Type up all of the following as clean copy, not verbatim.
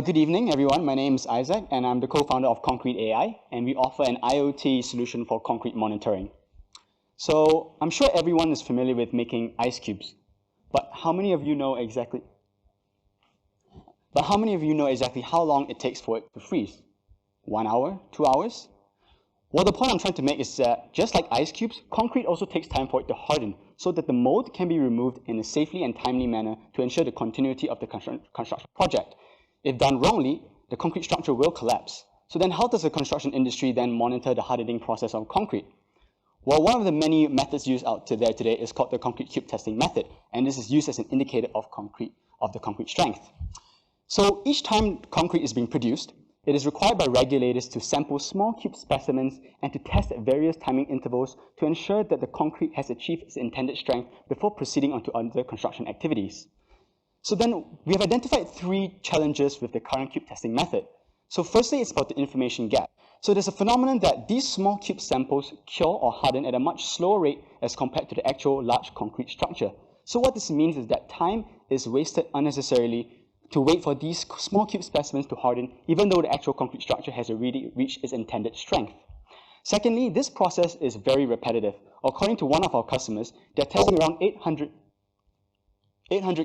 Good evening, everyone. My name is Isaac, and I'm the co-founder of ConcreteAI, and we offer an IoT solution for concrete monitoring. So I'm sure everyone is familiar with making ice cubes, but how many of you know exactly how long it takes for it to freeze? 1 hour, 2 hours? Well, the point I'm trying to make is that just like ice cubes, concrete also takes time for it to harden so that the mold can be removed in a safely and timely manner to ensure the continuity of the construction project. If done wrongly, the concrete structure will collapse. So then how does the construction industry then monitor the hardening process of concrete? Well, one of the many methods used out there today is called the concrete cube testing method, and this is used as an indicator of the concrete strength. So each time concrete is being produced, it is required by regulators to sample small cube specimens and to test at various timing intervals to ensure that the concrete has achieved its intended strength before proceeding on to other construction activities. So then we have identified 3 challenges with the current cube testing method. So firstly, it's about the information gap. So there's a phenomenon that these small cube samples cure or harden at a much slower rate as compared to the actual large concrete structure. So what this means is that time is wasted unnecessarily to wait for these small cube specimens to harden, even though the actual concrete structure has already reached its intended strength. Secondly, this process is very repetitive. According to one of our customers, they're testing around 800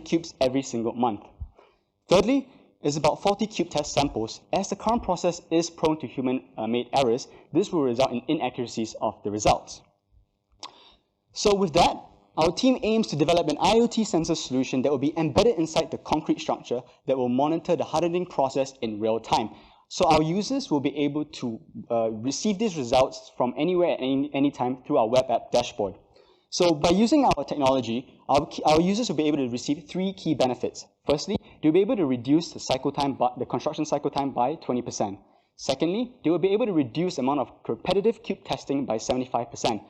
cubes every single month. Thirdly, is about 40 cube test samples. As the current process is prone to human-made errors, this will result in inaccuracies of the results. So with that, our team aims to develop an IoT sensor solution that will be embedded inside the concrete structure that will monitor the hardening process in real time. So our users will be able to receive these results from anywhere at any time through our web app dashboard. So by using our technology, our users will be able to receive 3 key benefits. Firstly, they'll be able to reduce the construction cycle time by 20%. Secondly, they will be able to reduce the amount of repetitive cube testing by 75%.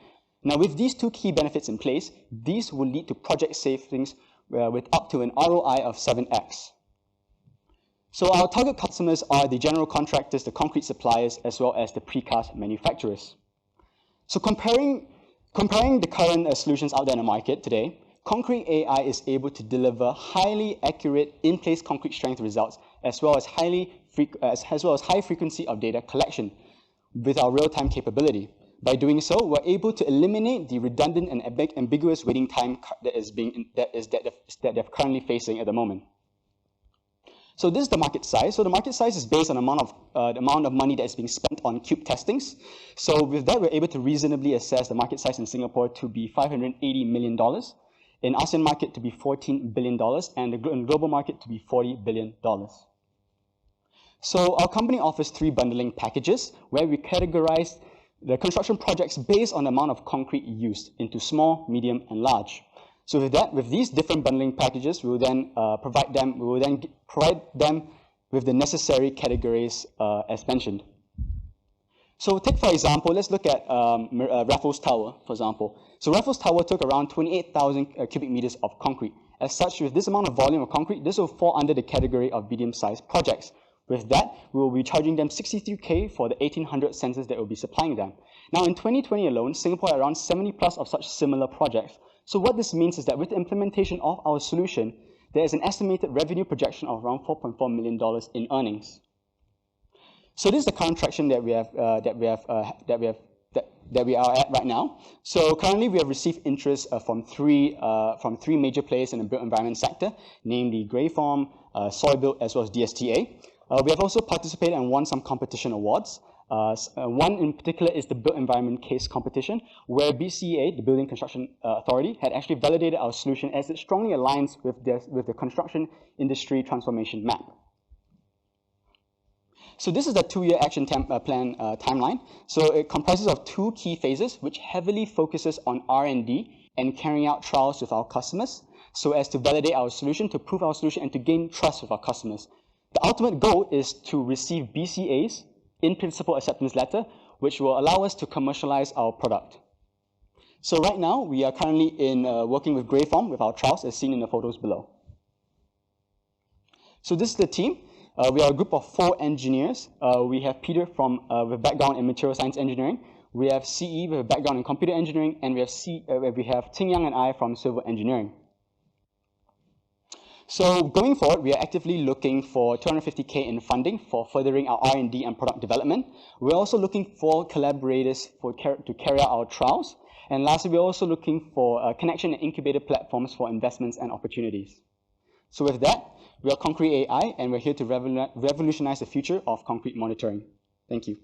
Now, with these 2 key benefits in place, these will lead to project savings with up to an ROI of 7x. So our target customers are the general contractors, the concrete suppliers, as well as the precast manufacturers. So comparing the current solutions out there in the market today, ConcreteAI is able to deliver highly accurate in-place concrete strength results, as well as high frequency of data collection with our real-time capability. By doing so, we're able to eliminate the redundant and ambiguous waiting time that they're currently facing at the moment. So this is the market size. So the market size is based on the amount of money that is being spent on cube testings. So with that, we're able to reasonably assess the market size in Singapore to be $580 million, in ASEAN market to be $14 billion, and the global market to be $40 billion. So our company offers 3 bundling packages where we categorize the construction projects based on the amount of concrete used into small, medium, and large. So with these different bundling packages, we will then provide them with the necessary categories as mentioned. So take, for example, let's look at Raffles Tower, for example. So Raffles Tower took around 28,000 cubic meters of concrete. As such, with this amount of volume of concrete, this will fall under the category of medium-sized projects. With that, we will be charging them $63K for the 1,800 sensors that we'll be supplying them. Now, in 2020 alone, Singapore had around 70 plus of such similar projects. So what this means is that with the implementation of our solution, there is an estimated revenue projection of around $4.4 million in earnings. So this is the current traction that we are at right now. So currently, we have received interest from three major players in the built environment sector, namely Greyform, Soilbuilt, as well as DSTA. We have also participated and won some competition awards. One in particular is the Built Environment Case Competition, where BCA, the Building Construction Authority, had actually validated our solution as it strongly aligns with the construction industry transformation map. So this is the 2-year action plan timeline. So it comprises of 2 key phases, which heavily focuses on R&D and carrying out trials with our customers, so as to validate our solution, to prove our solution, and to gain trust with our customers. The ultimate goal is to receive BCA's in-principle acceptance letter, which will allow us to commercialize our product. So right now, we are currently working with Greyform with our trials, as seen in the photos below. So this is the team. We are a group of 4 engineers. We have Peter with a background in material science engineering. We have CE with a background in computer engineering, and we have Ting Yang and I from civil engineering. So going forward, we are actively looking for 250K in funding for furthering our R&D and product development. We're also looking for collaborators to carry out our trials. And lastly, we're also looking for connection and incubator platforms for investments and opportunities. So with that, we are ConcreteAI, and we're here to revolutionize the future of concrete monitoring. Thank you.